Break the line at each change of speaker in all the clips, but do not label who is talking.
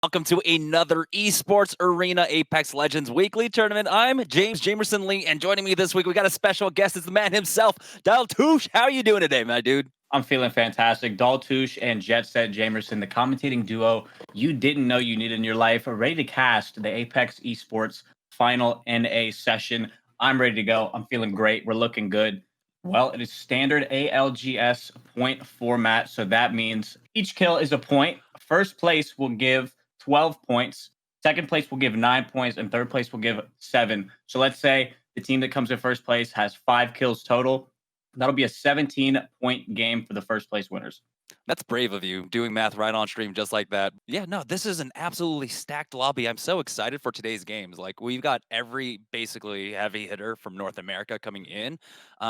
Welcome to another Esports Arena Apex Legends Weekly Tournament. I'm James Jamerson Lee, and joining me this week, we got a special guest. It's the man himself, Daltouche. How are you doing today, my dude?
I'm feeling fantastic. Daltouche and Jet Set Jamerson, the commentating duo you didn't know you needed in your life, are ready to cast the Apex Esports final NA session. I'm ready to go. I'm feeling great. We're looking good. Well, it is standard ALGS point format, so that means each kill is a point. First place will give 12 points. Second place will give 9 points, and third place will give 7. So let's say the team that comes in first place has 5 kills total. That'll be a 17-point game for the first place winners.
That's brave of you, doing math right on stream just like that. Yeah, no, this is an absolutely stacked lobby. I'm so excited for today's games. Like, we've got every basically heavy hitter from North America coming in.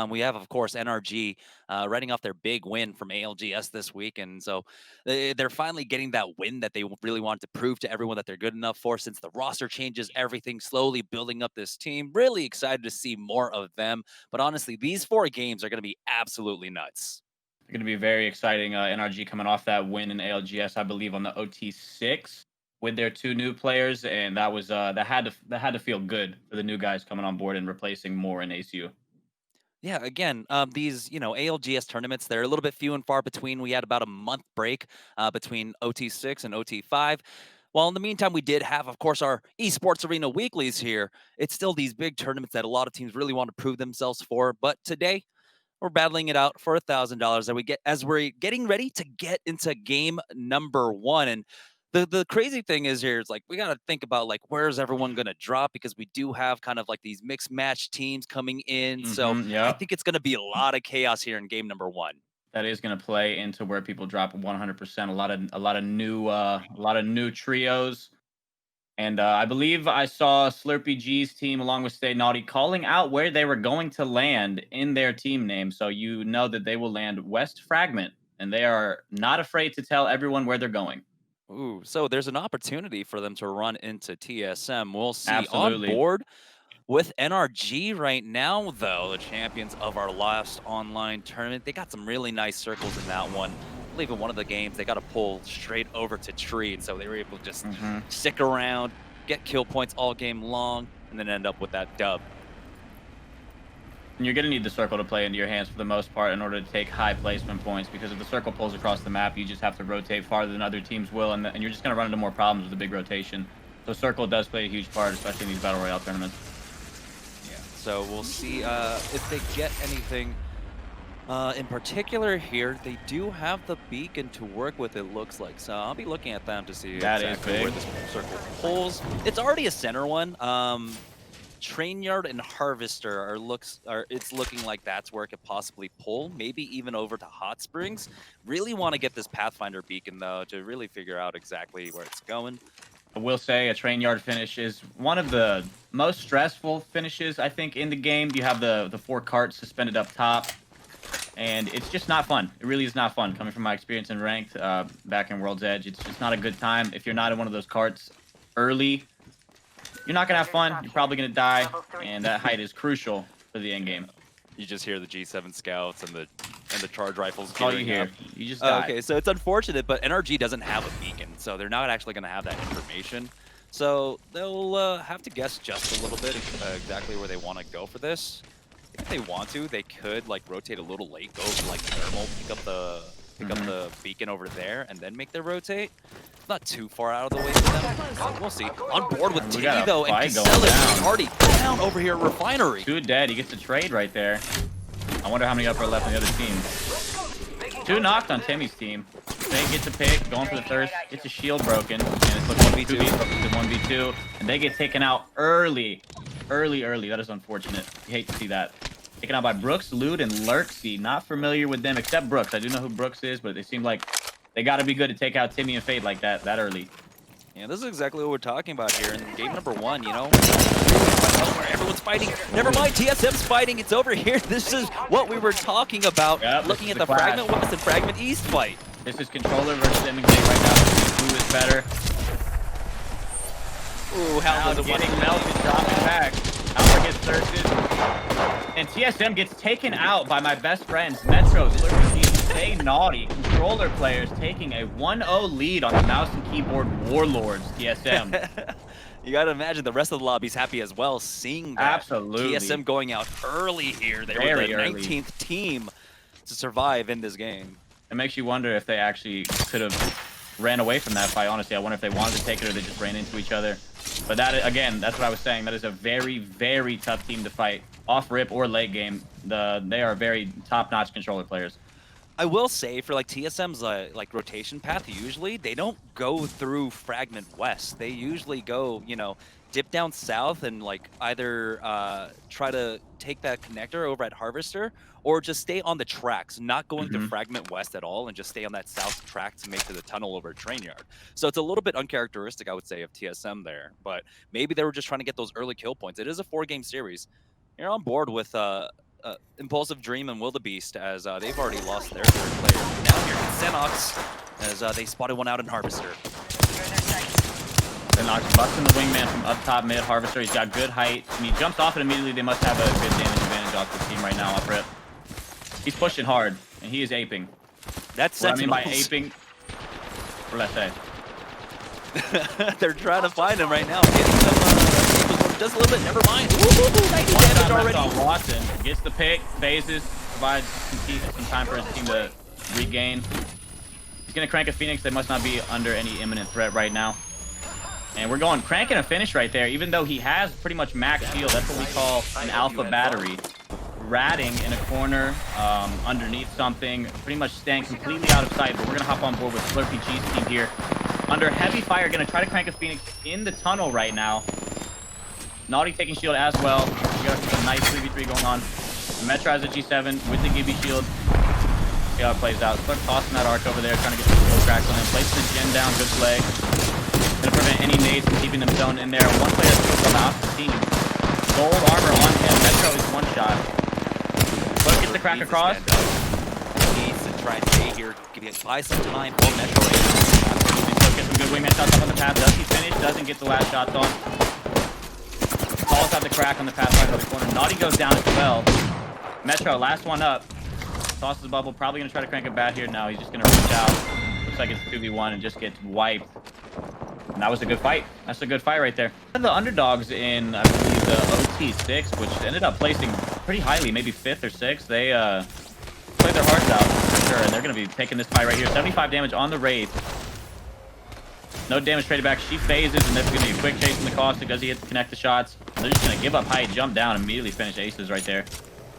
We have, of course, NRG writing off their big win from ALGS this week. And so they're finally getting that win that they really want to prove to everyone that they're good enough for since the roster changes, everything slowly building up this team. Really excited to see more of them. But honestly, these 4 games are going to be absolutely nuts.
Going to be very exciting. NRG coming off that win in ALGS, I believe, on the OT6 with their 2 new players, and that was that had to feel good for the new guys coming on board and replacing more in ACU.
Yeah, again, these ALGS tournaments, they're a little bit few and far between. We had about a month break between OT6 and OT5. While in the meantime, we did have, of course, our Esports Arena weeklies here. It's still these big tournaments that a lot of teams really want to prove themselves for. But today, we're battling it out for $1,000 that we get as we're getting ready to get into game number 1. And the crazy thing is here is like we got to think about like where's everyone going to drop, because we do have kind of like these mixed match teams coming in. So I
Yeah,
think it's going to be a lot of chaos here in game number 1.
that is going to play into where people drop 100%. A lot of new trios. And I believe I saw Slurpee G's team along with Stay Naughty calling out where they were going to land in their team name. So you know that they will land West Fragment, and they are not afraid to tell everyone where they're going.
Ooh, so there's an opportunity for them to run into TSM. We'll see. On
Absolutely.
board with NRG right now, though, the champions of our last online tournament, they got some really nice circles in that one. I believe in one of the games, they got to pull straight over to tree, and so they were able to just stick around, get kill points all game long, and then end up with that dub.
And you're going to need the circle to play into your hands for the most part in order to take high placement points, because if the circle pulls across the map, you just have to rotate farther than other teams will, and you're just going to run into more problems with the big rotation. So circle does play a huge part, especially in these Battle Royale tournaments.
Yeah, so we'll see if they get anything in particular here. They do have the beacon to work with, it looks like. So I'll be looking at them to see exactly where this circle pulls. It's already a center one. Train Yard and Harvester it's looking like that's where it could possibly pull, maybe even over to Hot Springs. Really want to get this Pathfinder beacon though to really figure out exactly where it's going.
I will say a Train Yard finish is one of the most stressful finishes, I think, in the game. You have the 4 carts suspended up top, and it's just not fun. It really is not fun. Coming from my experience in Ranked back in World's Edge, it's just not a good time. If you're not in one of those carts early, you're not going to have fun. You're probably going to die, and that height is crucial for the end game.
You just hear the G7 scouts and the charge rifles.
That's all you hear. You just die.
Okay, so it's unfortunate, but NRG doesn't have a beacon, so they're not actually going to have that information. So they'll have to guess just a little bit exactly where they want to go for this. If they want to, they could like rotate a little late, go for like thermal, pick up the beacon over there, and then make their rotate. Not too far out of the way for them. So we'll see. On board with Tiggy though, and Casellas is already down over here at Refinery.
2 dead. He gets a trade right there. I wonder how many up are left on the other team. 2 knocked on Timmy's team. They get to pick, going for the thirst. Gets a shield broken, and it's looking 1v2, and they get taken out early. That is unfortunate. You hate to see that. Taken out by Brooks, Lude, and Lurksy. Not familiar with them, except Brooks. I do know who Brooks is, but they seem like they got to be good to take out Timmy and Fade like that early.
Yeah, this is exactly what we're talking about here in game number 1, you know? Where everyone's fighting. Never mind, TSM's fighting. It's over here. This is what we were talking about.
Yep,
looking at the Fragment West and Fragment East fight.
This is Controller versus MJ right now. Who is better?
Ooh, Hal doesn't want
getting melted, dropping back. Albert gets thirsted. And TSM gets taken out by my best friends, Metro, Slurpee, Stay Naughty, controller players taking a 1-0 lead on the mouse and keyboard warlords, TSM.
You got to imagine the rest of the lobby's happy as well, seeing that
Absolutely.
TSM going out early here. They were the
Very early.
19th team to survive in this game.
It makes you wonder if they actually could have ran away from that fight. Honestly, I wonder if they wanted to take it or they just ran into each other. But that, again, that's what I was saying. That is a very, very tough team to fight. Off rip or late game, they are very top-notch controller players.
I will say for like TSM's like rotation path, usually they don't go through Fragment West. They usually go, you know, dip down south and like either try to take that connector over at Harvester or just stay on the tracks, not going to Fragment West at all and just stay on that south track to make to the tunnel over Train Yard. So it's a little bit uncharacteristic, I would say, of TSM there. But maybe they were just trying to get those early kill points. It is a 4-game series. You're on board with Impulsive Dream and Wildebeest as they've already lost their third player. Now here comes Xenox as they spotted one out in Harvester.
Xenox busting the wingman from up top mid. Harvester, he's got good height. When he jumps off it immediately, they must have a good damage advantage off this team right now off rip. He's pushing hard, and he is aping.
That's
what I mean by aping. What did I
say? They're trying to find him right now. Getting them just a little bit. Never mind. Ooh, 90 damage already.
Watson gets the pick, phases, provides some time for his team to regain. He's going to crank a Phoenix. They must not be under any imminent threat right now. And we're going cranking a finish right there, even though he has pretty much max shield. That's what we call an alpha battery. Ratting in a corner, underneath something, pretty much staying completely out of sight. But we're going to hop on board with Slurpee G's team here. Under heavy fire, going to try to crank a Phoenix in the tunnel right now. Naughty taking shield as well. We got a nice 3v3 going on. Metro has a G7 with the Gibby shield. See how it plays out. Start tossing that arc over there, trying to get some kill cracks on him. Placing the gen down, good play. Gonna prevent any nades from keeping them zoned in there. One player has come out the team. Gold armor on him. Metro is one shot. But gets the crack across.
Needs to try and stay here, buy some time for Metro.
Get some good wingman shots up on the path. Does he finish? Doesn't get the last shots on. Calls out the crack on the path right of the corner. Naughty goes down as well. Metro, last one up. Tosses the bubble. Probably going to try to crank a bat here. No, he's just going to reach out. Looks like it's 2v1 and just gets wiped. And that was a good fight. That's a good fight right there. The underdogs in, I believe, the OT6, which ended up placing pretty highly, maybe 5th or 6th. They played their hearts out, for sure. And they're going to be taking this fight right here. 75 damage on the Wraith. No damage traded back. She phases, and this is going to be a quick chase in the Caustic. Does he hit to connect the shots? They're just going to give up height, jump down, immediately finish aces right there.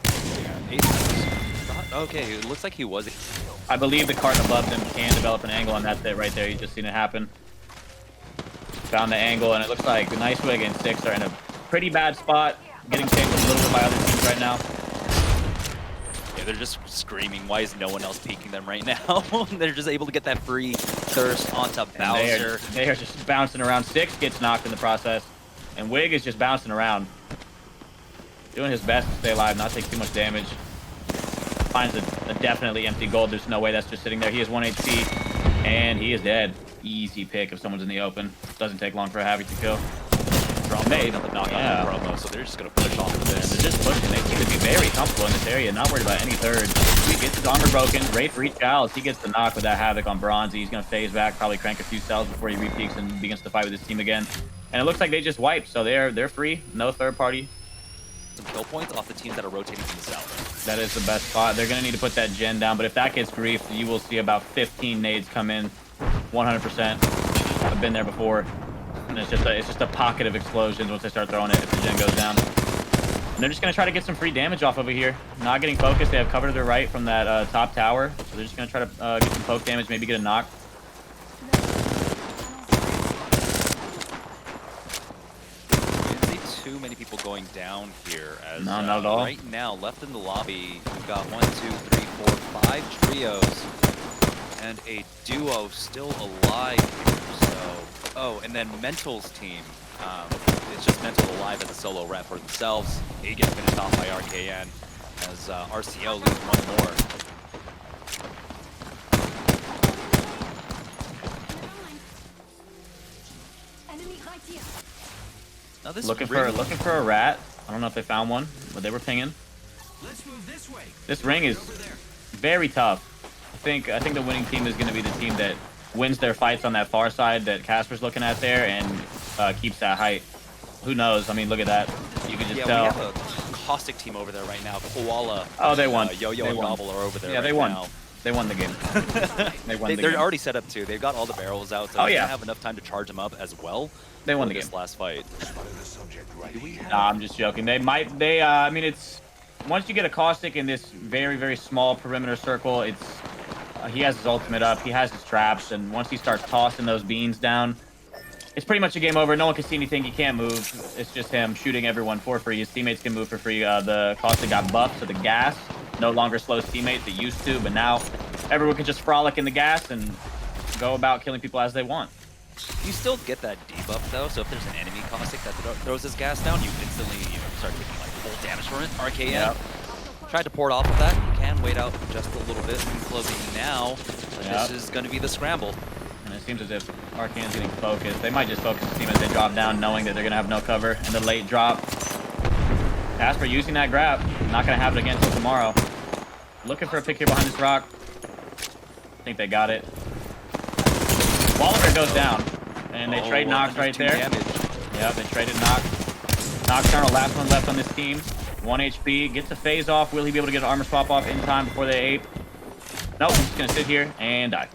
Yeah, aces. Okay, it looks like he was.
I believe the card above them can develop an angle, and that's it right there. You just seen it happen. Found the angle, and it looks like the Nice Wig and Six are in a pretty bad spot. Getting chased a little bit by other teams right now.
Yeah, they're just screaming, why is no one else peeking them right now? They're just able to get that free thirst onto Bowser.
They are just bouncing around. Six gets knocked in the process, and Wig is just bouncing around. Doing his best to stay alive, not take too much damage. Finds a definitely empty gold. There's no way that's just sitting there. He has 1 HP, and he is dead. Easy pick if someone's in the open. Doesn't take long for a Havoc to kill.
Made up knock on promo, so they're just gonna push off of this.
They're just pushing. They seem to be very comfortable in this area, not worried about any third. He gets his armor broken. Wraith reach out. He gets the knock with that Havoc on Bronzy. He's gonna phase back, probably crank a few cells before he repeaks and begins to fight with his team again. And it looks like they just wiped, so they're free. No third party.
Some kill points off the teams that are rotating to the south.
That is the best spot. They're gonna need to put that gen down, but if that gets griefed, you will see about 15 nades come in. 100%. I've been there before. And it's just a pocket of explosions once they start throwing it if the gen goes down. And they're just going to try to get some free damage off over here. Not getting focused. They have cover to their right from that top tower. So they're just going to try to get some poke damage, maybe get a knock.
Didn't see too many people going down here. As,
no, not at all.
Right now, left in the lobby, we've got 1, 2, 3, 4, 5 trios. And a duo still alive here. Oh, and then Mental's team. It's just Mental alive as a solo rep for themselves. They get finished off by RKN as RCO loses one more. Now this
looking for a rat. I don't know if they found one, but they were pinging. This ring is very tough. think the winning team is going to be the team that wins their fights on that far side that Casper's looking at there and keeps that height. Who knows? I mean, look at that. You can just
Yeah,
tell.
we have a Caustic team over there right now. Koala,
Oh, they won.
Yo-Yo,
They
and
won.
Gobble are over there.
Yeah,
right
they won.
Now.
They won the game. They won the
They're
game.
already set up too. They've got all the barrels out, so
Oh,
they
yeah.
have enough time to charge them up as well.
They won the
this
game.
last fight.
Nah, I'm just joking. They might. I mean, it's once you get a Caustic in this very, very small perimeter circle, it's he has his ultimate up. He has his traps, and once he starts tossing those beans down, it's pretty much a game over. No one can see anything. He can't move. It's just him shooting everyone for free. His teammates can move for free. The Caustic got buffed, so the gas no longer slows teammates. It used to, but now everyone can just frolic in the gas and go about killing people as they want.
You still get that debuff though, so if there's an enemy Caustic that throws his gas down, you instantly start taking like full damage from it. RKM.
Yep.
Tried to pour it off of that. You can wait out just a little bit. Closing now. But
Yep.
this is going to be the scramble.
And it seems as if Arcane's getting focused. They might just focus the team as they drop down, knowing that they're going to have no cover in the late drop. Casper using that grab. Not going to have it again until tomorrow. Looking for a pick here behind this rock. I think they got it. Wallander goes down. And they trade Nox right there.
Damage.
Yeah, they traded Nox. Nocturnal, last one left on this team. 1 HP. Gets a phase off. Will he be able to get an armor swap off in time before they ape? Nope, he's just going to sit here and die.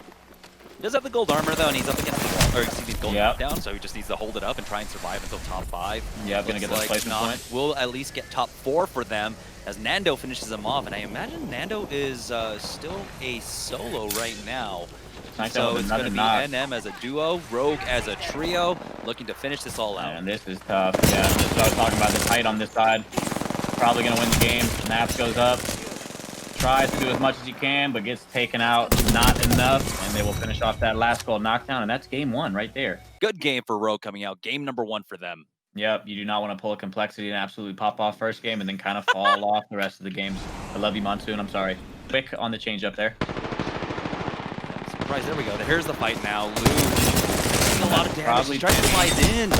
He does have the gold armor though, and he's up against the, or excuse me, gold
Yep.
down, so he just needs to hold it up and try and survive until top 5.
Yeah, gonna get those placement points.
We'll at least get top 4 for them as Nando finishes them off, and I imagine Nando is still a solo right now.
Nice
So
with
it's going to
another
be
knock.
NM as a duo, Rogue as a trio, looking to finish this all out.
Man, this is tough. Yeah, this is what I was talking about. This height on this side. Probably gonna win the game. Naps goes up. Tries to do as much as he can, but gets taken out. Not enough. And they will finish off that last goal knockdown. And that's game 1 right there.
Good game for Rogue coming out. Game number 1 for them.
Yep, you do not want to pull a complexity and absolutely pop off first game and then kind of fall off the rest of the games. I love you, Monsoon. I'm sorry. Quick on the change up there.
Surprise, there we go. Here's the fight now. Lou taking a lot of damage.
Probably
He's trying to slide in.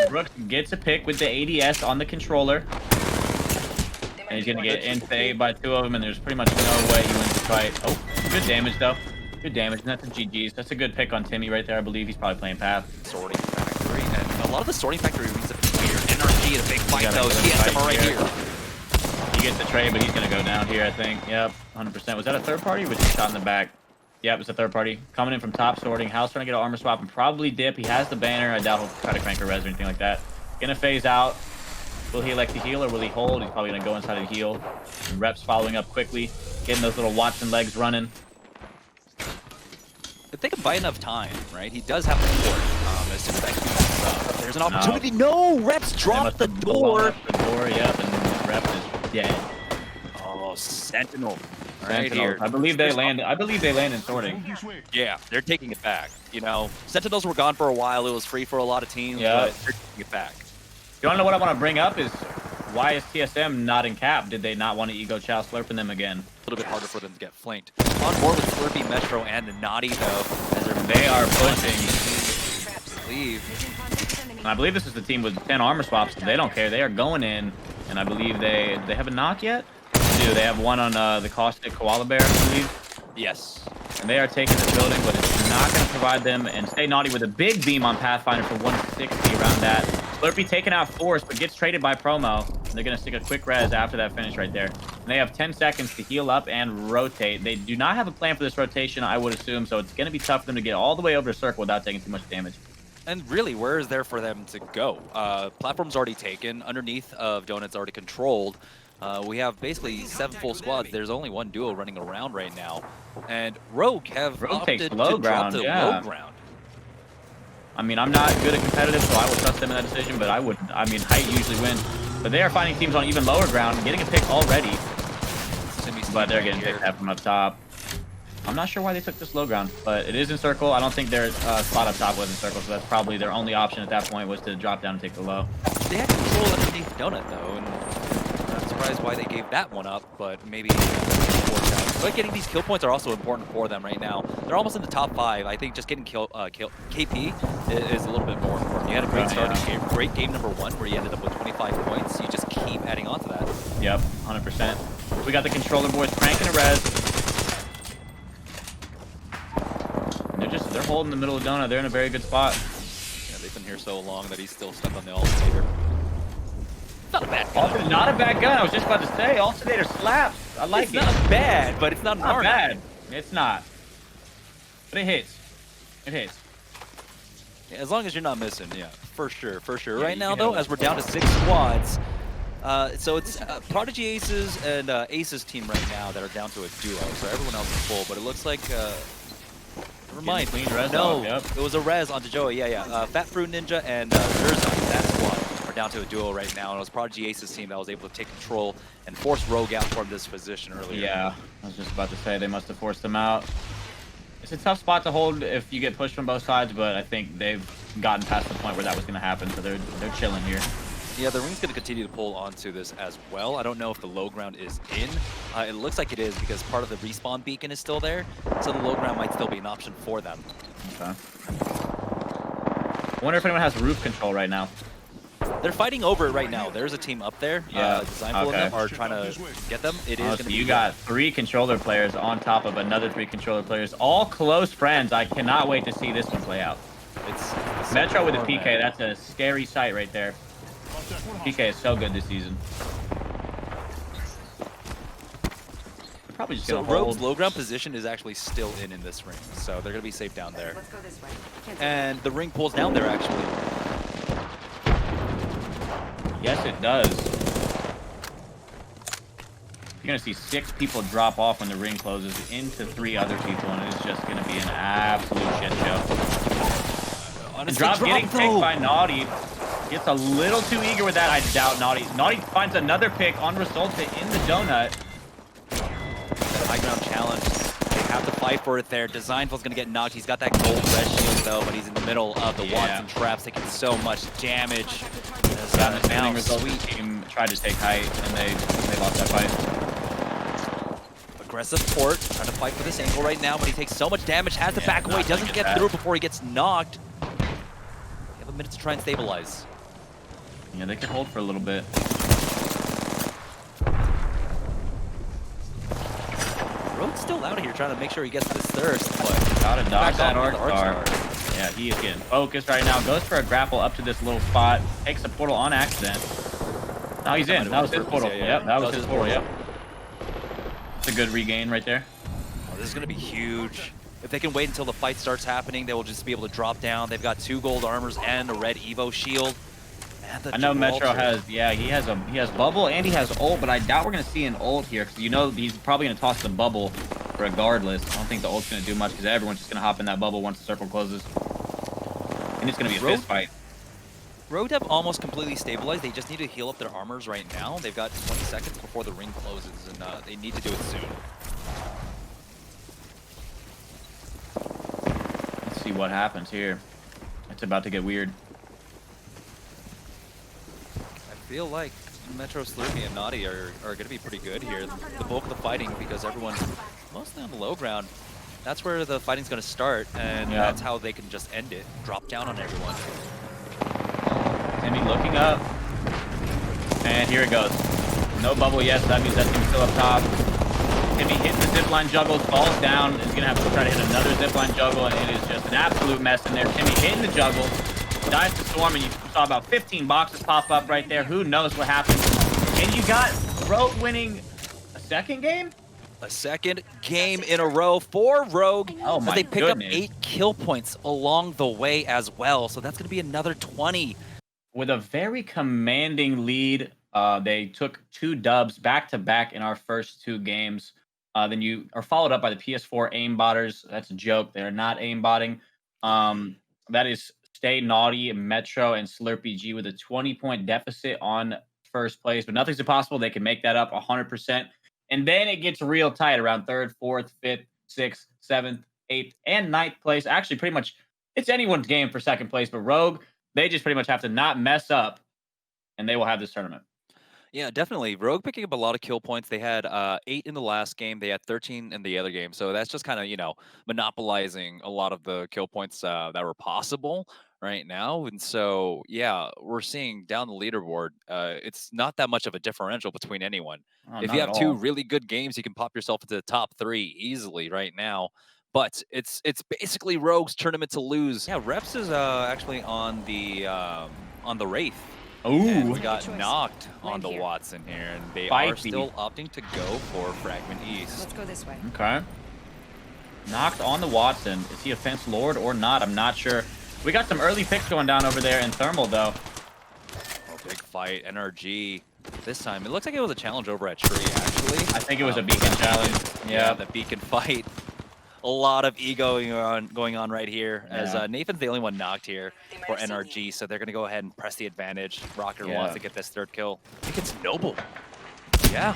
Brooks gets a pick with the ADS on the controller. And he's going to get in-saved by 2 of them, and there's pretty much no way he wins the fight. Oh, good damage, though. Good damage, and that's a GG's. That's a good pick on Timmy right there. I believe he's probably playing Path.
Sorting Factory, and a lot of the Sorting Factory reads up here. NRG in a big fight, though. TSM right here.
He gets the trade, but he's going to go down here, I think. Yep, 100%. Was that a third party or was he shot in the back? Yep, it was a third party. Coming in from top sorting. House trying to get an armor swap and probably dip. He has the banner. I doubt he'll try to crank a res or anything like that. Gonna phase out. Will he elect to heal or will he hold? He's probably gonna go inside and heal. And Reps following up quickly. Getting those little Watson legs running.
If they can buy enough time, right? He does have the port. As soon as that queues up, there's an opportunity. No, Reps dropped the door.
The door, yep, and Reps is dead.
Oh, Sentinel. Right
Sentinels.
here.
I believe they land. I believe they land in sorting.
Yeah, they're taking it back. You know, Sentinels were gone for a while. It was free for a lot of teams,
Yeah.
but they're taking it back.
You wanna know what I want to bring up is why is TSM not in cap? Did they not want to ego chow slurping them again?
A little bit harder for them to get flanked. On board with Slurpee, Metro, and Naughty, though, as
They are pushing.
leave.
And I believe this is the team with 10 armor swaps. They don't care. They are going in, and I believe they have a knock yet. They do. They have one on the Caustic Koala Bear, I believe.
Yes.
And they are taking this building, but it's not going to provide them. And Stay Naughty with a big beam on Pathfinder for 160 around that. Slurpee taking out Force, but gets traded by Promo. And they're going to stick a quick res after that finish right there. And they have 10 seconds to heal up and rotate. They do not have a plan for this rotation, I would assume, so it's going to be tough for them to get all the way over to circle without taking too much damage.
And really, where is there for them to go? Platform's already taken. Underneath of Donut's already controlled. We have basically 7 full squads. There's only 1 duo running around right now. And Rogue have opted
takes
to
low
drop
ground,
to
yeah.
low ground.
I mean, I'm not good at competitive, so I will trust them in that decision, but I mean, height usually wins. But they are finding teams on even lower ground, getting a pick already. But they're getting picked up from up top. I'm not sure why they took this low ground, but it is in circle. I don't think their spot up top was in circle, so that's probably their only option at that point was to drop down and take the low.
They had control underneath Donut, though, and I'm not surprised why they gave that one up, but maybe worked out. But getting these kill points are also important for them right now. They're almost in the top 5. I think just getting KP is a little bit more important. You had a great starting game, great game number 1 where you ended up with 25 points. You just keep adding on to that.
Yep, 100%. We got the controller boys cranking a res. they're holding the middle of Donut. They're in a very good spot.
Yeah, they've been here so long that he's still stuck on the alternator. Not a bad gun.
Not a bad gun. I was just about to say, alternator slaps. I like
It's
it.
not bad, but it's not an
Not
R9.
bad. It's not. But it hits. It hits.
Yeah, as long as you're not missing, yeah, for sure, for sure.
Yeah,
Right
you
now,
can hit
though,
them.
as we're down to 6 squads, so it's Prodigy Aces and Aces team right now that are down to a duo, so everyone else is full. But it looks like, never mind.
Clean res
No,
off, yep.
it was a res onto Joey. Yeah, yeah. Fat Fruit Ninja and Zerzai, that squad, are down to a duo right now. And it was Prodigy Aces team that was able to take control and force Rogue out from this position earlier.
Yeah, I was just about to say they must have forced them out. It's a tough spot to hold if you get pushed from both sides, but I think they've gotten past the point where that was going to happen, so they're chilling here.
Yeah, the ring's going to continue to pull onto this as well. I don't know if the low ground is in. It looks like it is because part of the respawn beacon is still there, so the low ground might still be an option for them.
Okay. I wonder if anyone has roof control right now.
They're fighting over it right now. There's a team up there.
Yeah,
Designful and them are trying to get them. It is going to be...
You got 3 controller players on top of another 3 controller players, all close friends. I cannot wait to see this one play out.
It's
Metro with a PK, that's a scary sight right there. PK is so good this season. They're probably just
So
gonna hold.
Rogue's low ground position is actually still in this ring, so they're going to be safe down there.
Let's go this way.
And the ring pulls down there, actually.
Yes, it does. You're gonna see 6 people drop off when the ring closes into 3 other people, and it's just gonna be an absolute shit show.
Honestly,
Drop getting
though.
picked by Naughty. Gets a little too eager with that. I doubt Naughty. Naughty finds another pick on Resulta in the donut.
That high ground challenge. They have to fight for it there. Designful's going to get knocked. He's got that gold red shield, though, but he's in the middle of the Watson traps, taking so much damage.
Now, Resulta team tried to take height, and they lost that fight.
Aggressive port, trying to fight for this angle right now, but he takes so much damage, has to back away, doesn't get through before he gets knocked. You have a minute to try and stabilize.
Yeah, they can hold for a little bit.
Rogue's still out here trying to make sure he gets this thirst, but
Gotta dodge that arc
star.
star. Yeah, he is getting focused right now. Goes for a grapple up to this little spot. Takes a portal on accident. Now he's in. That was his portal. Yep, that was his portal. Yep. It's a good regain right there.
Oh, this is going to be huge. If they can wait until the fight starts happening, they will just be able to drop down. They've got 2 gold armors and a red Evo shield.
I know Metro has, he has bubble and he has ult, but I doubt we're gonna see an ult here because you know he's probably gonna toss the bubble regardless. I don't think the ult's gonna do much because everyone's just gonna hop in that bubble once the circle closes, and it's gonna be a fist fight.
Rogue have almost completely stabilized. They just need to heal up their armors right now. They've got 20 seconds before the ring closes, and they need to do it soon.
Let's see what happens here. It's about to get weird.
I feel like Metro, Slurpee, and Naughty are going to be pretty good here. The bulk of the fighting, because everyone's mostly on the low ground. That's where the fighting's going to start, and that's how they can just end it. Drop down on everyone.
Timmy looking up. And here it goes. No bubble yet, so that means that team's still up top. Timmy hits the zipline juggle, falls down, is going to have to try to hit another zipline juggle, and it is just an absolute mess in there. Timmy hitting the juggle, dives to Storm, and you saw about 15 boxes pop up right there. Who knows what happened? And you got Rogue winning a second game?
A second game in a row for Rogue.
Oh my
They pick up
goodness.
8 kill points along the way as well, so that's going to be another 20.
With a very commanding lead, they took 2 dubs back-to-back in our first 2 games. Then you are followed up by the PS4 aimbotters. That's a joke. They're not aimbotting. That is Stay Naughty, Metro, and Slurpee G with a 20-point deficit on first place. But nothing's impossible. They can make that up 100%. And then it gets real tight around 3rd, 4th, 5th, 6th, 7th, 8th, and 9th place. Actually, pretty much it's anyone's game for 2nd place. But Rogue, they just pretty much have to not mess up, and they will have this tournament.
Yeah, definitely. Rogue picking up a lot of kill points. They had 8 in the last game. They had 13 in the other game. So that's just kind of, monopolizing a lot of the kill points that were possible right now. And so, yeah, we're seeing down the leaderboard, it's not that much of a differential between anyone.
Oh,
If
not
you
at
have 2
all.
really good games, you can pop yourself into the top 3 easily right now. but it's basically Rogue's tournament to lose. Yeah, Reps is actually on the Wraith. And
Ooh,
we got knocked on the Watson here, and they are
spicy.
still opting to go for Fragment East.
Let's go this way.
Okay. Knocked on the Watson. Is he a fence lord or not? I'm not sure. We got some early picks going down over there in Thermal, though.
Oh, big fight, NRG. This time, it looks like it was a challenge over at Tree, actually.
I think it was a beacon challenge.
Yeah,
Yeah.
the beacon fight. A lot of ego going on right here, as
Yeah.
Nathan's the only one knocked here for NRG, so they're going to go ahead and press the advantage. Rocker
Yeah.
wants to get this third kill. I think it's Noble. Yeah.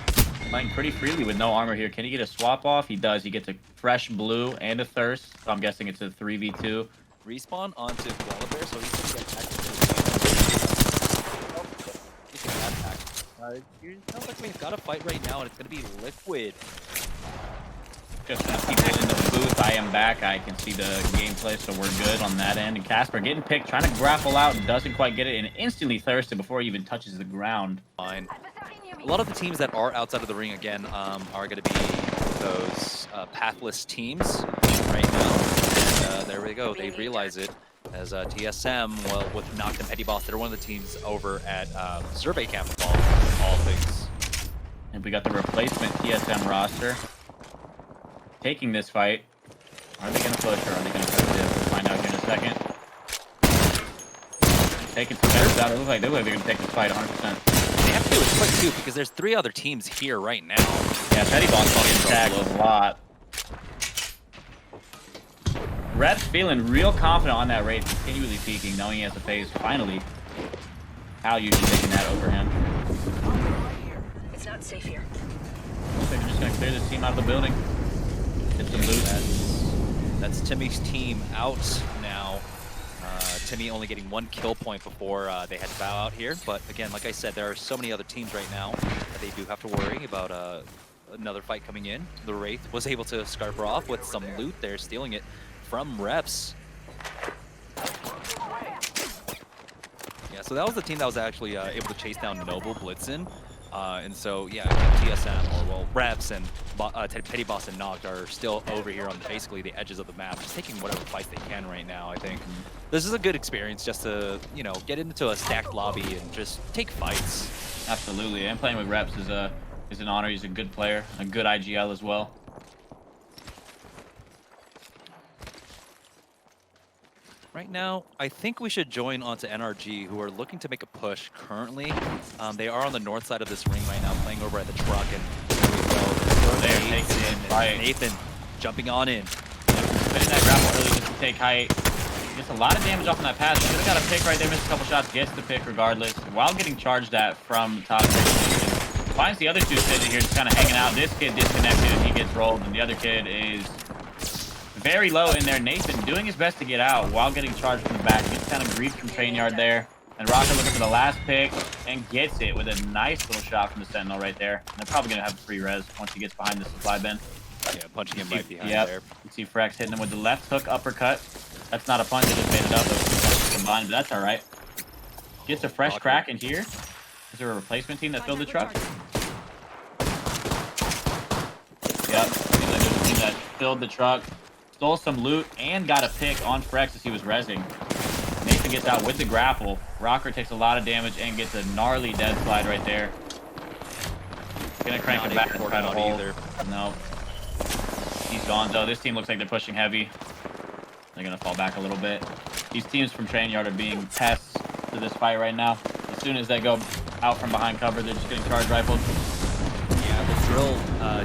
Playing pretty freely with no armor here. Can he get a swap off? He does. He gets a fresh blue and a thirst. So I'm guessing it's a 3v2.
Respawn onto Bear, so he can get back to he can add back. It sounds like we've got a fight right now, and it's going to be Liquid.
Just some people in the booth. I am back. I can see the gameplay, so we're good on that end. And Casper getting picked, trying to grapple out, and doesn't quite get it, and instantly thirsted before he even touches the ground.
Fine. A lot of the teams that are outside of the ring, again, are going to be those pathless teams right now. And there we go. They realize it as TSM, well, with Noct and Petty Boss, they're one of the teams over at Survey Camp of all things.
And we got the replacement TSM roster taking this fight. Are they going to push or are they going to try to dip? We'll find out here in a second. Taking some better out. It looks like they're going to take this fight 100%.
They have to do it quick, too, because there's 3 other teams here right now.
Yeah, Petty Boss getting tagged a lot. Red's feeling real confident on that raid, continually peeking, knowing he has to face, finally, Hal usually taking that over him.
It's not safe here.
Looks like they're just going to clear this team out of the building. Get some loot.
That's Timmy's team out now. Timmy only getting 1 kill point before they had to bow out here. But again, like I said, there are so many other teams right now that they do have to worry about another fight coming in. The Wraith was able to scarper off with some loot there, stealing it from Reps. Yeah, so that was the team that was actually able to chase down Noble Blitzen. And so, yeah, TSM, or well, Reps and Petty Boss and Noct are still over here on basically the edges of the map, just taking whatever fights they can right now, I think. This is a good experience just to, you know, get into a stacked lobby and just take fights.
Absolutely, and playing with Reps is an honor. He's a good player, a good IGL as well.
Right now, I think we should join onto NRG, who are looking to make a push currently. They are on the north side of this ring right now, playing over at the truck, and there we go.
They're taking it. Right.
Nathan jumping on in.
Spinning that grapple early just to take height. Gets a lot of damage off on that pass. Should have got a pick right there, missed a couple shots, gets the pick regardless, while getting charged at from top. Finds the other 2 sitting here just kind of hanging out. This kid disconnected and he gets rolled, and the other kid is very low in there. Nathan doing his best to get out while getting charged from the back. Gets kind of griefed from train yard there. And Rocker looking for the last pick and gets it with a nice little shot from the Sentinel right there. And they're probably going to have a free res once he gets behind the supply bin.
Yeah, punching him right behind
there.
there.
You see Frex hitting him with the left hook uppercut. That's not a punch, they just made it up. Those combined, but that's all right. Gets a fresh crack in here. Is there a replacement team that filled the truck? Yep, there's a team that filled the truck. Stole some loot and got a pick on Frex as he was rezzing. Nathan gets out with the grapple. Rocker takes a lot of damage and gets a gnarly dead slide right there. Gonna crank him back and try to hold. No. He's gone though. This team looks like they're pushing heavy. They're gonna fall back a little bit. These teams from Train Yard are being pests to this fight right now. As soon as they go out from behind cover, they're just getting charge rifled.
Yeah, the drill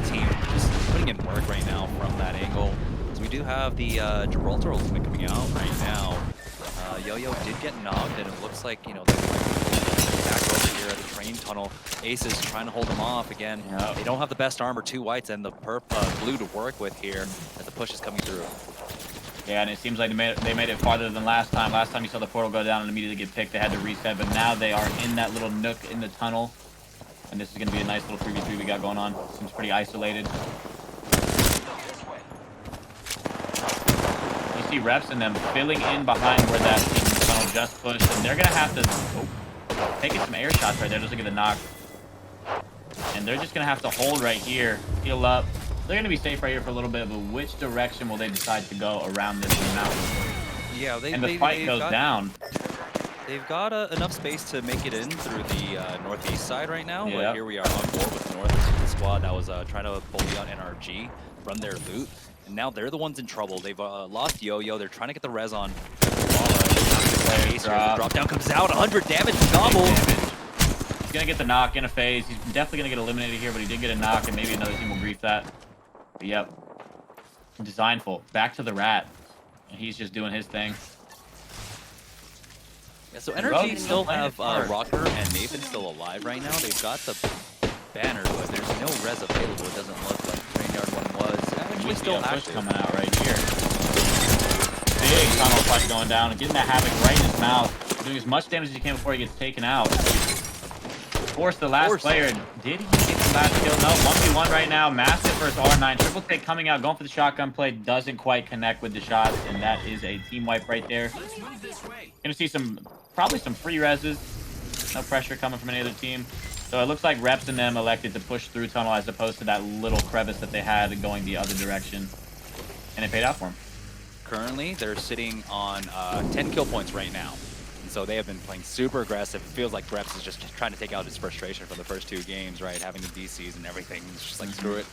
team just putting in work right now from that angle. We do have the Gibraltar ultimate coming out right now. Yo-Yo did get knocked, and it looks like, you know, they're back over here at the train tunnel. Ace is trying to hold them off again.
Yep.
They don't have the best armor, 2 whites and the blue to work with here as the push is coming through.
Yeah, and it seems like they made it farther than last time. Last time you saw the portal go down and immediately get picked, they had to reset, but now they are in that little nook in the tunnel. And this is going to be a nice little 3v3 we got going on. Seems pretty isolated. Reps and them filling in behind where that tunnel just pushed, and they're gonna have to taking some air shots right there. Just look at the knock, and they're just gonna have to hold right here, heal up, They're going to be safe right here for a little bit, but which direction will they decide to go around this mountain?
Yeah,
And the fight goes down.
They've got enough space to make it in through the northeast side right now, but
Yeah.
here we are on board with north. This is the squad that was trying to bully on NRG, run their loot, and now they're the ones in trouble. They've lost Yo-Yo. They're trying to get the res on. Drop down comes out, 100 damage to Gobble.
He's going to get the knock in a phase. He's definitely going to get eliminated here, but he did get a knock, and maybe another team will grief that. But yep. Designful. Back to the rat. And he's just doing his thing.
Yeah, so NRG still have Rocker and Nathan still alive right now. They've got the banner, but there's no res available. It doesn't look like the Trainyard one was. Actually still active.
Coming out right here. Big tunnel fight going down and getting that Havoc right in his mouth. Doing as much damage as he can before he gets taken out. Force the last player. Did he get the last kill? No, 1v1 right now. Massive versus R9. Triple take coming out, going for the shotgun play. Doesn't quite connect with the shots, and that is a team wipe right there. Gonna see probably some free reses. No pressure coming from any other team. So it looks like Reps and them elected to push through tunnel as opposed to that little crevice that they had going the other direction. And it paid out for them.
Currently, they're sitting on 10 kill points right now. And so they have been playing super aggressive. It feels like Reps is just trying to take out his frustration from the first 2 games, right? Having the DCs and everything. It's just like, screw it.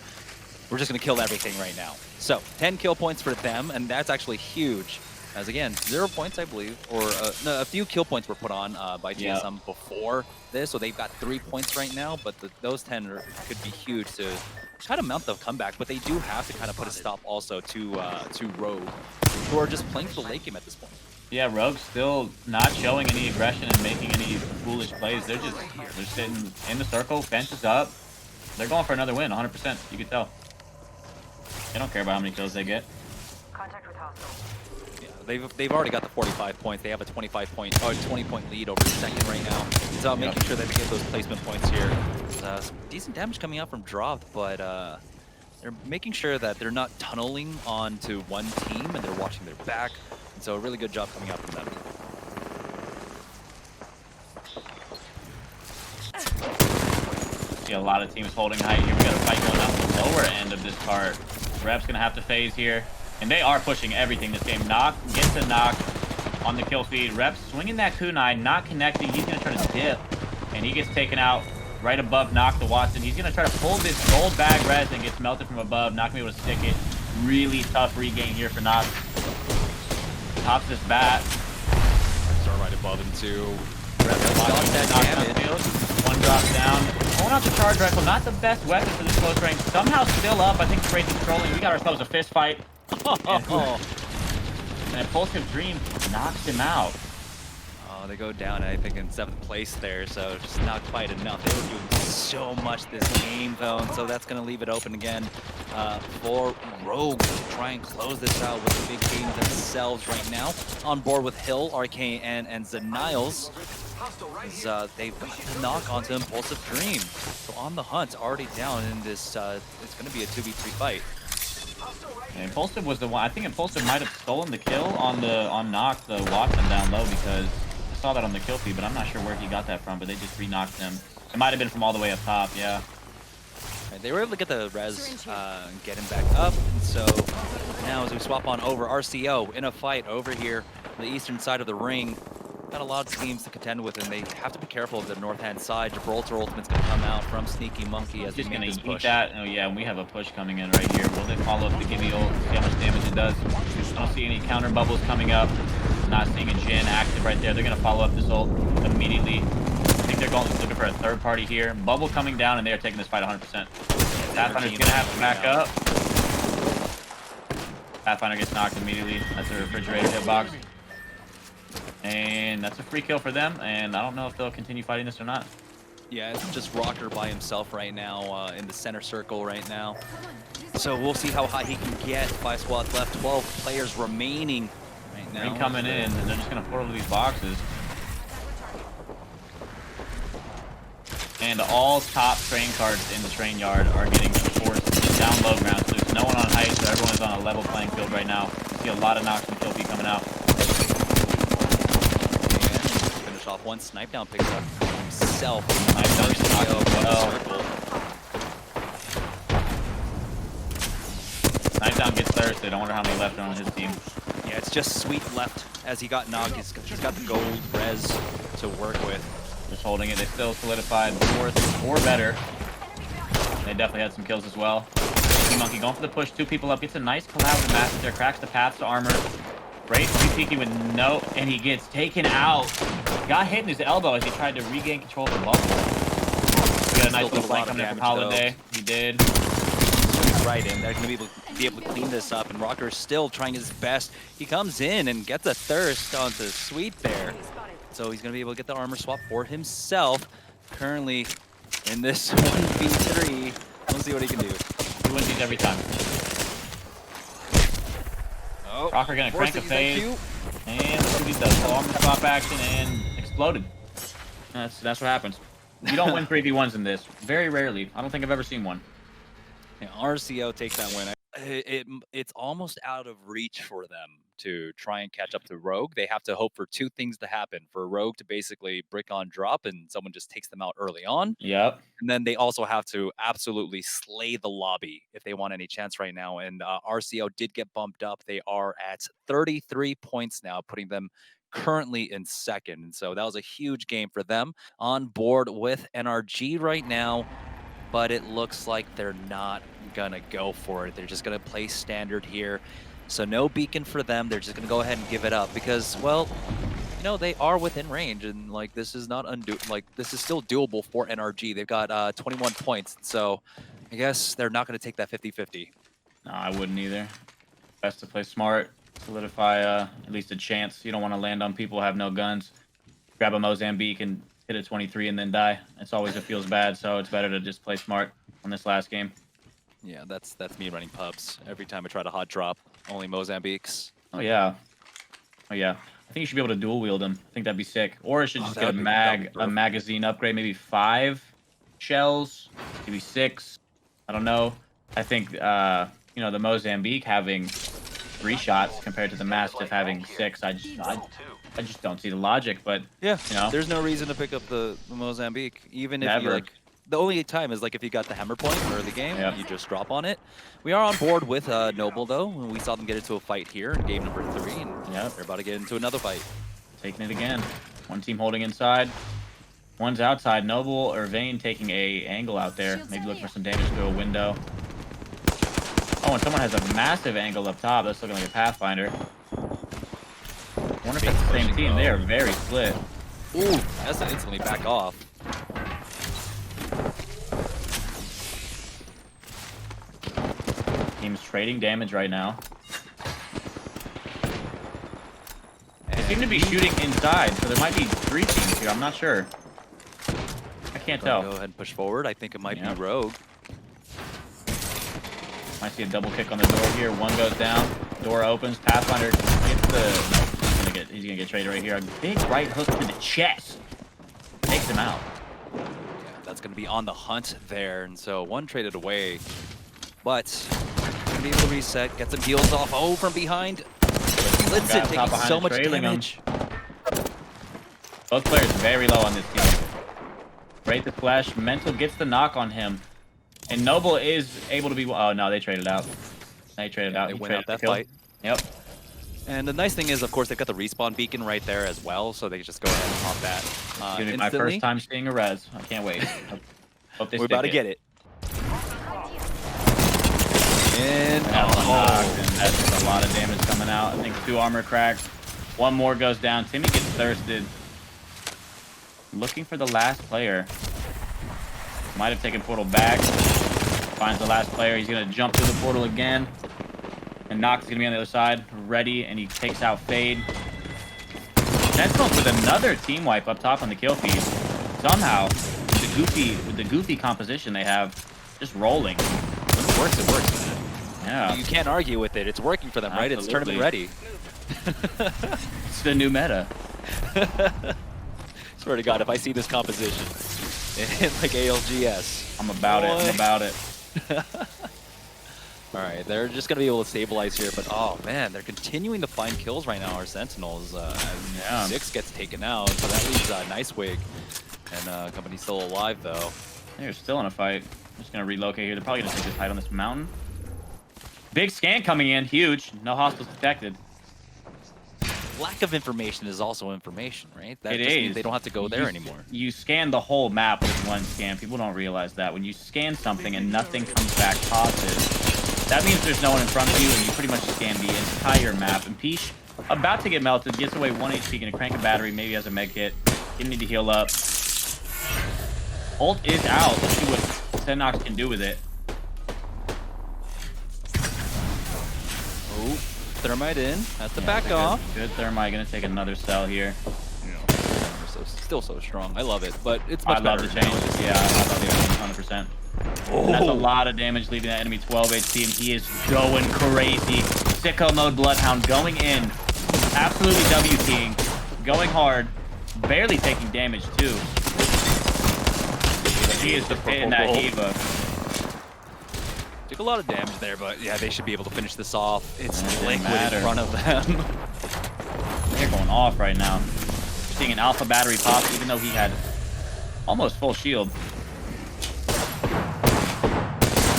We're just going to kill everything right now. So 10 kill points for them, and that's actually huge. As again, 0 points, I believe, or no, a few kill points were put on by GSM before this, so they've got 3 points right now. But those 10 could be huge to kind of mount the comeback. But they do have to kind of put a stop also to Rogue, who are just playing for the late game at this point.
Yeah, Rogue's still not showing any aggression and making any foolish plays. They're sitting in the circle, fences up. They're going for another win, 100%. You can tell. They don't care about how many kills they get.
Contact with hostile.
They've already got the 45 points. They have a 20-point lead over the second right now. It's about making sure that they get those placement points here. Some decent damage coming out from Dropped, but they're making sure that they're not tunneling onto one team and they're watching their back. And so a really good job coming out from them.
See a lot of teams holding height here. We got a fight going on the lower end of this part. Rep's gonna have to phase here. And they are pushing everything this game. Knock gets a knock on the kill feed. Rep swinging that kunai, not connecting. He's going to try to dip. And he gets taken out right above Knock the Watson. He's going to try to pull this gold bag res and gets melted from above. Not going to be able to stick it. Really tough regain here for Knock. Tops this bat.
Start right above him too. Rep got that damage.
One drops down. Pulling out the charge rifle. Not the best weapon for this close range. Somehow still up. I think the race is trolling. We got ourselves a fist fight. And Impulsive Dream knocks him out.
Oh, they go down, I think, in 7th place there, so just not quite enough. They were doing so much this game, though, and so that's going to leave it open again for Rogue to try and close this out with the big game themselves right now. On board with Hill, RK, and Zeniles. They've got the knock onto Impulsive Dream. So on the hunt, already down in this, it's going to be a 2v3 fight.
And Impulsive was the one. I think Impulsive might have stolen the kill on Knock the Watson down low, because I saw that on the kill feed, but I'm not sure where he got that from. But they just re-knocked him. It might have been from all the way up top. Yeah.
Right, they were able to get the res and get him back up. And so now as we swap on over, RCO in a fight over here on the eastern side of the ring. Got a lot of teams to contend with, and they have to be careful of the north-hand side. Gibraltar Ultimate's going to come out from Sneaky Monkey as
Just
we
going
make
to
this
eat
push.
that. Oh, yeah, and we have a push coming in right here. Will they follow up the Gimme ult? See how much damage it does? I don't see any counter bubbles coming up. Not seeing a Jin active right there. They're going to follow up this ult immediately. I think they're looking for a third party here. Bubble coming down, and they are taking this fight 100%. Pathfinder's going to have to back up. Pathfinder gets knocked immediately. That's a refrigerated hitbox. And that's a free kill for them, and I don't know if they'll continue fighting this or not.
Yeah, it's just Rocker by himself right now in the center circle right now. So we'll see how high he can get. 5 squads left, 12 players remaining right now.
Ring coming in, and they're just going to pour over these boxes. And all top train cards in the train yard are getting forced down low ground. So there's no one on height, so everyone's on a level playing field right now. You see a lot of knocks and kill feed coming out.
Off one snipe down picks up himself.
thirsted. I wonder how many left are on his team.
Yeah, it's just Sweet left as he got knocked. He's got the gold res to work with.
Just holding it. They still solidified fourth or better. They definitely had some kills as well. Monkey going for the push. 2 people up. Gets a nice collab with the master there. Cracks the paths to armor. Great peeking with no, and he gets taken out. Got hit in his elbow as he tried to regain control of the bubble. He got a nice little flank coming in from Holiday. He did.
Right in. They're going to be able to clean this up, and Rocker's still trying his best. He comes in and gets a thirst onto Sweet there. So he's going to be able to get the armor swap for himself. Currently in this 1v3. We'll see what he can do.
He wins these every time.
Oh,
Rocker gonna crank a fade. And let's see what he does. Full armor swap action and exploded. That's what happens. You don't win 3v1s in this. Very rarely. I don't think I've ever seen one.
Yeah, RCO takes that win. It's almost out of reach for them to try and catch up to Rogue. They have to hope for 2 things to happen. For Rogue to basically brick on drop and someone just takes them out early on.
Yep.
And then they also have to absolutely slay the lobby if they want any chance right now. And RCO did get bumped up. They are at 33 points now, putting them currently in second. And so that was a huge game for them. On board with NRG right now. But it looks like they're not gonna go for it. They're just gonna play standard here. So no beacon for them. They're just gonna go ahead and give it up because, well, you know, they are within range, and like this is not this is still doable for NRG. They've got 21 points, so I guess they're not gonna take that 50-50.
No, I wouldn't either. Best to play smart, solidify at least a chance. You don't want to land on people who have no guns. Grab a Mozambique and hit a 23 and then die. It's always it feels bad, so it's better to just play smart on this last game.
Yeah, that's me running pubs. Every time I try to hot drop, only Mozambiques.
Oh yeah. Oh yeah. I think you should be able to dual wield them. I think that'd be sick. Or it should just get a magazine upgrade, maybe 5 shells, maybe 6. I don't know. I think you know, the Mozambique having 3 shots compared to the Mastiff having 6. I just don't see the logic, but
yeah,
you know,
there's no reason to pick up the Mozambique, even if
Never.
you like. The only time is like if you got the hammer point early game,
Yep.
you just drop on it. We are on board with Noble though. We saw them get into a fight here in game number 3, and
Yep.
they're about to get into another fight.
Taking it again. One team holding inside, one's outside. Noble or Vayne taking a angle out there. Maybe look for some damage through a window. Oh, and someone has a massive angle up top. That's looking like a Pathfinder. I wonder if that's the same team. They are very split.
Ooh, that's instantly back off.
Team's trading damage right now. They seem to be shooting inside, so there might be 3 teams here. I'm not sure. I can't tell.
Go ahead and push forward. I think it might
Yeah.
be Rogue.
Might see a double kick on the door here. One goes down. Door opens. Pathfinder gets the. No, he's gonna get traded right here. A big right hook to the chest. Takes him out.
Yeah, that's going to be on the hunt there, and so one traded away, but gonna be able to reset, get some heals off. Oh, from behind. Blitzen taking so much damage.
Both players very low on this team. Great the flash. Mental gets the knock on him. And Noble is able to be... Oh, no, they traded out. They traded out.
They
He
win
traded
out that
the kill.
fight.
Yep.
And the nice thing is, of course, they've got the respawn beacon right there as well, so they can just go ahead and pop that
It's gonna be my first time seeing a res. I can't wait. Hope they
We're about to get it. And
that's a lot of damage coming out. I think 2 armor cracks. 1 more goes down. Timmy gets thirsted. Looking for the last player. Might have taken portal back. Finds the last player. He's gonna jump through the portal again. And Nox is gonna be on the other side, ready, and he takes out Fade. Sentinels with another team wipe up top on the kill feed. Somehow, with the goofy composition they have, just rolling.
When it works, it works.
Yeah.
You can't argue with it. It's working for them, right? It's tournament ready.
It's the new meta.
Swear to God, if I see this composition in like ALGS,
I'm about it. I'm about it.
All right, they're just gonna be able to stabilize here, but oh man, they're continuing to find kills right now. Our Sentinels,
Yeah.
6 gets taken out, so that leaves Nice Wig, and company's still alive though.
They're still in a fight. I'm just gonna relocate here. They're probably gonna take this fight on this mountain. Big scan coming in, huge. No hostiles detected.
Lack of information is also information, right? That
It
just means
is.
they don't have to go there anymore.
You scan the whole map with one scan. People don't realize that. When you scan something and nothing comes back positive, that means there's no one in front of you, and you pretty much scan the entire map. And Peach, about to get melted, gets away 1 HP, gonna crank a battery, maybe has a med kit. Gonna need to heal up. Ult is out. Let's see what Senox can do with it.
Oh, thermite in. Has to back
Good-
off.
Good thermite. Gonna take another cell here.
Still so strong. I love it, but it's
I
much
love
better.
the change. Yeah, I love the change 100%. That's a lot of damage leaving that enemy 12 HP, and he is going crazy. Sicko mode Bloodhound going in. Absolutely W-keying. Going hard. Barely taking damage, too. He is hitting that Eva.
Took a lot of damage there, but yeah, they should be able to finish this off. It's
Doesn't
liquid
matter.
in front of them.
They're going off right now. Seeing an alpha battery pop, even though he had almost full shield.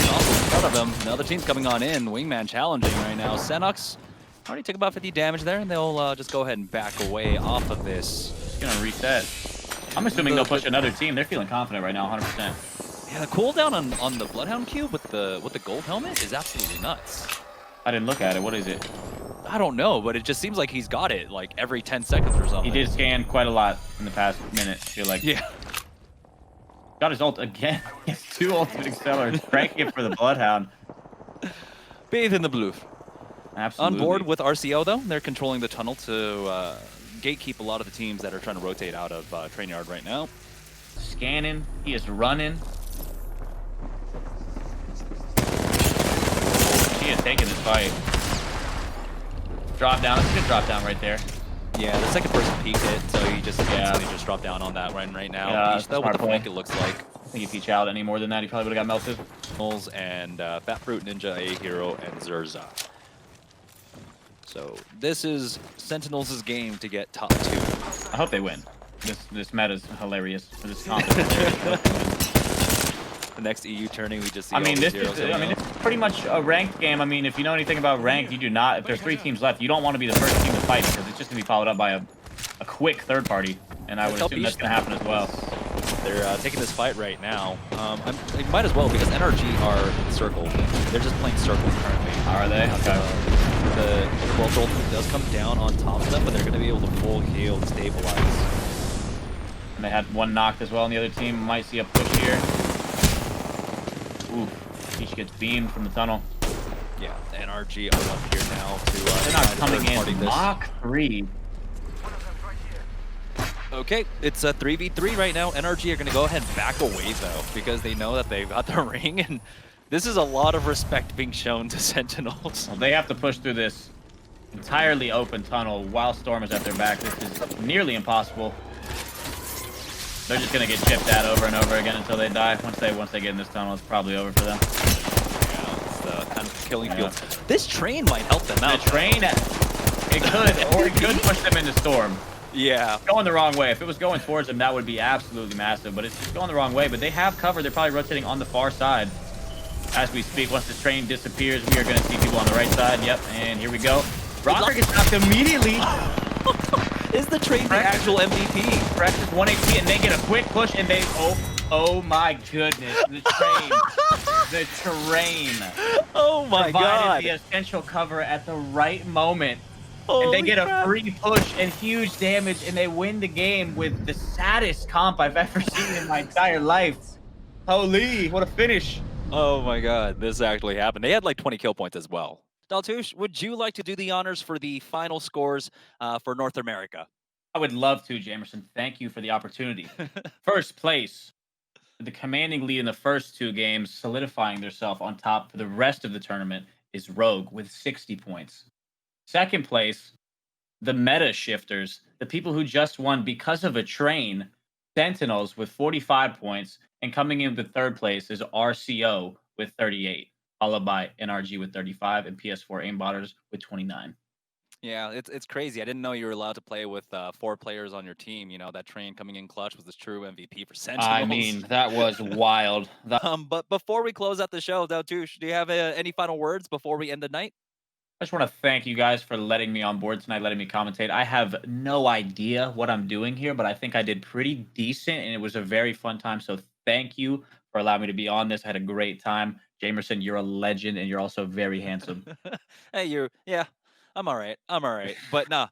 Also in front of them, another team's coming on in. Wingman challenging right now. Senox already took about 50 damage there, and they'll just go ahead and back away off of this.
Just gonna reset. I'm assuming they'll push another team. They're feeling confident right now, 100%.
Yeah, the cooldown on the Bloodhound cube with the gold helmet is absolutely nuts.
I didn't look at it. What is it?
I don't know, but it just seems like he's got it like every 10 seconds or something.
He did scan quite a lot in the past minute, I feel like.
Yeah.
Got his ult again. He has 2 ultimate accelerators, cranking it for the Bloodhound.
Bathe in the blue.
Absolutely.
On board with RCO, though, they're controlling the tunnel to gatekeep a lot of the teams that are trying to rotate out of Train Yard right now.
Scanning. He is running. He is taking this fight. Drop down. It's a good drop down right there.
Yeah, the second person peeked it, so he just
Yeah.
instantly just dropped down on that one right now.
Yeah,
Peach, though,
smart
with the
play.
flank, it looks like.
I think if he out any more than that, he probably would have got melted.
Sentinels and Fat Fruit Ninja, A Hero, and Zerza. So this is Sentinels' game to get top 2.
I hope they win. This meta is hilarious. This comp is hilarious.
The next EU turning, we just see
I
all
mean,
these
this
heroes
is
coming out.
it's pretty much a ranked game. I mean, if you know anything about ranked, you do not. If there's 3 teams left, you don't want to be the first team to fight because it's just gonna be followed up by a quick third party, and I would
Let's
assume
help
that's gonna happen as well.
They're taking this fight right now. They might as well because NRG are encircled. They're just playing circles currently.
Are they? Okay.
The World Ultimate does come down on top of them, but they're going to be able to full heal and stabilize.
And they had 1 knocked as well, and the other team might see a push here. Ooh, Peach gets beamed from the tunnel.
Yeah, NRG are up here now to
They're
try
not
to
coming
third-party
in.
this.
Mach 3.
Okay, it's a 3v3 right now. NRG are going to go ahead and back away, though, because they know that they've got the ring, and this is a lot of respect being shown to Sentinels.
Well, they have to push through this entirely open tunnel while Storm is at their back. This is nearly impossible. They're just gonna get chipped at over and over again until they die. Once they get in this tunnel, it's probably over for them.
Yeah, it's the kind of killing field. This train might help them
The
out.
train, it could, or it could push them into Storm.
Yeah.
Going the wrong way. If it was going towards them, that would be absolutely massive. But it's just going the wrong way. But they have cover. They're probably rotating on the far side as we speak. Once this train disappears, we are going to see people on the right side. Yep, and here we go. Rocker gets knocked immediately.
Is the train the actual MVP?
Practice 1 HP, and they get a quick push, and they... Oh my goodness. The train. The train.
Oh my
provided
god.
the essential cover at the right moment.
Holy
And they get
crap.
a free push and huge damage, and they win the game with the saddest comp I've ever seen in my entire life. Holy, what a finish.
Oh my god, this actually happened. They had like 20 kill points as well. Daltouche, would you like to do the honors for the final scores for North America?
I would love to, Jamerson. Thank you for the opportunity. First place, the commanding lead in the first 2 games, solidifying themselves on top for the rest of the tournament, is Rogue with 60 points. Second place, the meta shifters, the people who just won because of a train, Sentinels with 45 points, and coming in with third place is RCO with 38, followed by NRG with 35 and PS4 Aimbotters with 29.
Yeah, it's crazy. I didn't know you were allowed to play with 4 players on your team. You know, that train coming in clutch was the true MVP for
I
Sentinels.
mean, that was wild.
But before we close out the show, Daltouche, do you have any final words before we end the night?
I just want to thank you guys for letting me on board tonight, letting me commentate. I have no idea what I'm doing here, but I think I did pretty decent and it was a very fun time. So thank you for allowing me to be on this. I had a great time. Jamerson, you're a legend and you're also very handsome.
Hey, yeah, I'm all right. I'm all right. But nah,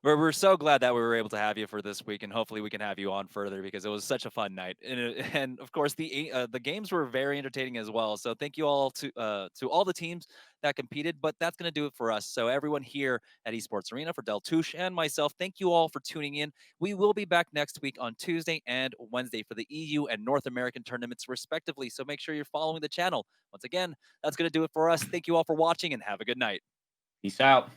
we're so glad that we were able to have you for this week, and hopefully we can have you on further because it was such a fun night, and of course the games were very entertaining as well. So thank you all to all the teams that competed. But that's gonna do it for us. So everyone here at Esports Arena, for Del Touche and myself, thank you all for tuning in. We will be back next week on Tuesday and Wednesday for the EU and North American tournaments respectively. So make sure you're following the channel. Once again, that's gonna do it for us. Thank you all for watching and have a good night.
Peace out.